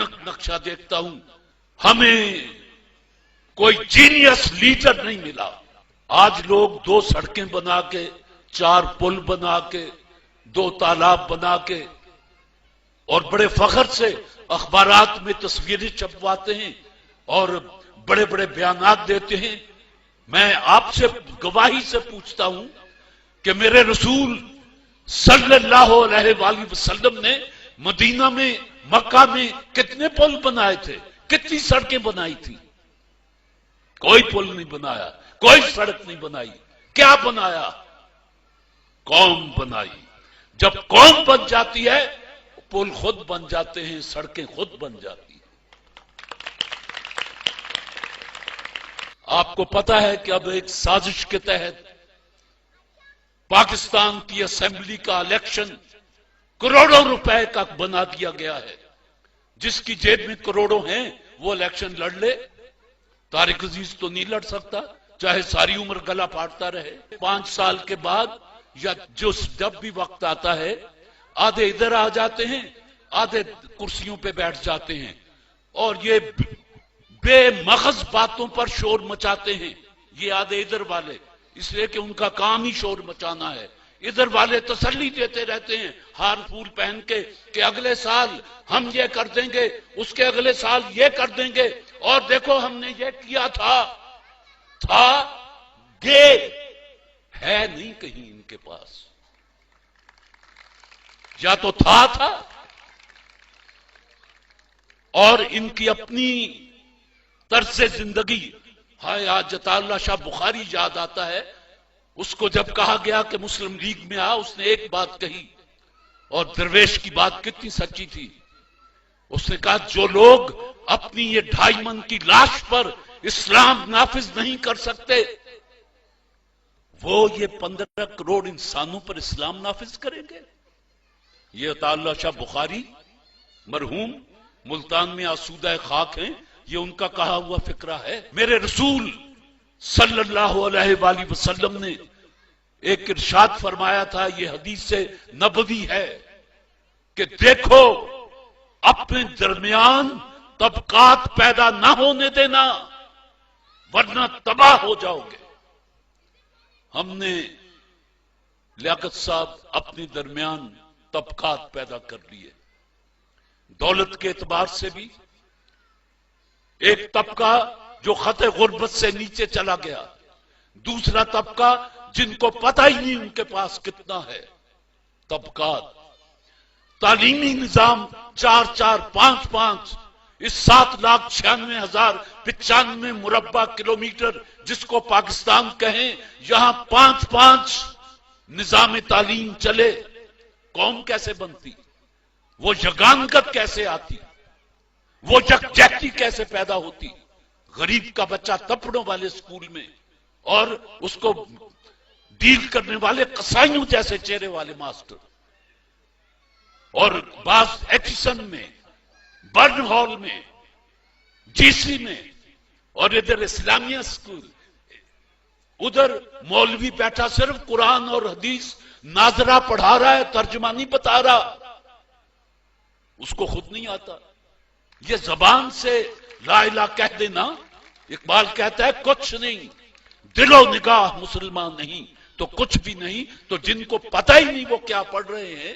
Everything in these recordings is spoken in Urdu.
بھیانک نقشہ دیکھتا ہوں. ہمیں کوئی جینیس لیڈر نہیں ملا. آج لوگ 2 سڑکیں بنا کے، 4 پل بنا کے، 2 تالاب بنا کے اور بڑے فخر سے اخبارات میں تصویریں چھپواتے ہیں اور بڑے بڑے بیانات دیتے ہیں. میں آپ سے گواہی سے پوچھتا ہوں کہ میرے رسول صلی اللہ علیہ وآلہ وسلم نے مدینہ میں، مکہ میں کتنے پل بنائے تھے، کتنی سڑکیں بنائی تھی؟ کوئی پل نہیں بنایا، کوئی سڑک نہیں بنائی. کیا بنایا؟ قوم بنائی. جب قوم بن جاتی ہے پل خود بن جاتے ہیں، سڑکیں خود بن جاتی ہیں. آپ کو پتا ہے کہ اب ایک سازش کے تحت پاکستان کی اسمبلی کا الیکشن کروڑوں روپے کا بنا دیا گیا ہے. جس کی جیب میں کروڑوں ہیں وہ الیکشن لڑ لے. طارق عزیز تو نہیں لڑ سکتا، چاہے ساری عمر گلا پھاڑتا رہے. 5 سال کے بعد یا جب بھی وقت آتا ہے، آدھے ادھر آ جاتے ہیں، آدھے کرسیوں پہ بیٹھ جاتے ہیں اور یہ بے مغز باتوں پر شور مچاتے ہیں. یہ آدھے ادھر والے، اس لیے کہ ان کا کام ہی شور مچانا ہے. ادھر والے تسلی دیتے رہتے ہیں ہار پھول پہن کے کہ اگلے سال ہم یہ کر دیں گے، اس کے اگلے سال یہ کر دیں گے، اور دیکھو ہم نے یہ کیا تھا. گے ہے نہیں کہیں ان کے پاس. یا تو تھا اور ان کی اپنی طرز زندگی. ہائے آج عطا اللہ شاہ بخاری یاد آتا ہے. اس کو جب کہا گیا کہ مسلم لیگ میں آ، اس نے ایک بات کہی، اور درویش کی بات کتنی سچی تھی. اس نے کہا جو لوگ اپنی یہ 2.5 من کی لاش پر اسلام نافذ نہیں کر سکتے، وہ یہ 15 کروڑ انسانوں پر اسلام نافذ کریں گے. یہ عطا اللہ شاہ بخاری مرحوم ملتان میں آسودہ خاک ہیں، یہ ان کا کہا ہوا فکرہ ہے. میرے رسول صلی اللہ علیہ وآلہ وسلم نے ایک ارشاد فرمایا تھا، یہ حدیث نبوی ہے کہ دیکھو اپنے درمیان طبقات پیدا نہ ہونے دینا ورنہ تباہ ہو جاؤ گے. ہم نے لیاقت صاحب اپنے درمیان طبقات پیدا کر لیے. دولت کے اعتبار سے بھی ایک طبقہ جو خط غربت سے نیچے چلا گیا، دوسرا طبقہ جن کو پتہ ہی نہیں ان کے پاس کتنا ہے. طبقات. تعلیمی نظام 4-4 5-5 اس 7,96,095 مربع کلومیٹر جس کو پاکستان کہیں، یہاں 5-5 نظام تعلیم چلے. قوم کیسے بنتی؟ وہ یگانگت کیسے آتی؟ وہ یکجہتی کیسے پیدا ہوتی؟ غریب کا بچہ تپڑوں والے اسکول میں اور اس کو ڈیل کرنے والے قصائیوں جیسے چہرے والے ماسٹر، اور بعض ایچسن میں، برن ہال میں، جی سی میں، اور ادھر اسلامیہ اسکول، ادھر مولوی بیٹھا صرف قرآن اور حدیث ناظرہ پڑھا رہا ہے، ترجمہ نہیں بتا رہا، اس کو خود نہیں آتا. یہ زبان سے لا الہ کہہ دینا. اقبال کہتا ہے کچھ نہیں دل و نگاہ مسلمان نہیں تو کچھ بھی نہیں. تو جن کو پتہ ہی نہیں وہ کیا پڑھ رہے ہیں،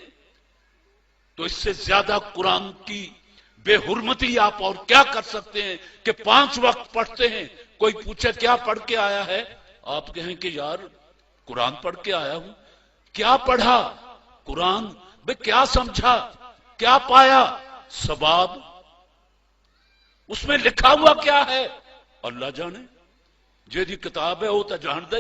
تو اس سے زیادہ قرآن کی بے حرمتی آپ اور کیا کر سکتے ہیں کہ 5 وقت پڑھتے ہیں. کوئی پوچھے کیا پڑھ کے آیا ہے، آپ کہیں کہ یار قرآن پڑھ کے آیا ہوں. کیا پڑھا؟ قرآن. بے کیا سمجھا، کیا پایا؟ ثواب. اس میں لکھا ہوا کیا ہے اللہ جانے. جیدی کتاب ہے وہ تو جاندا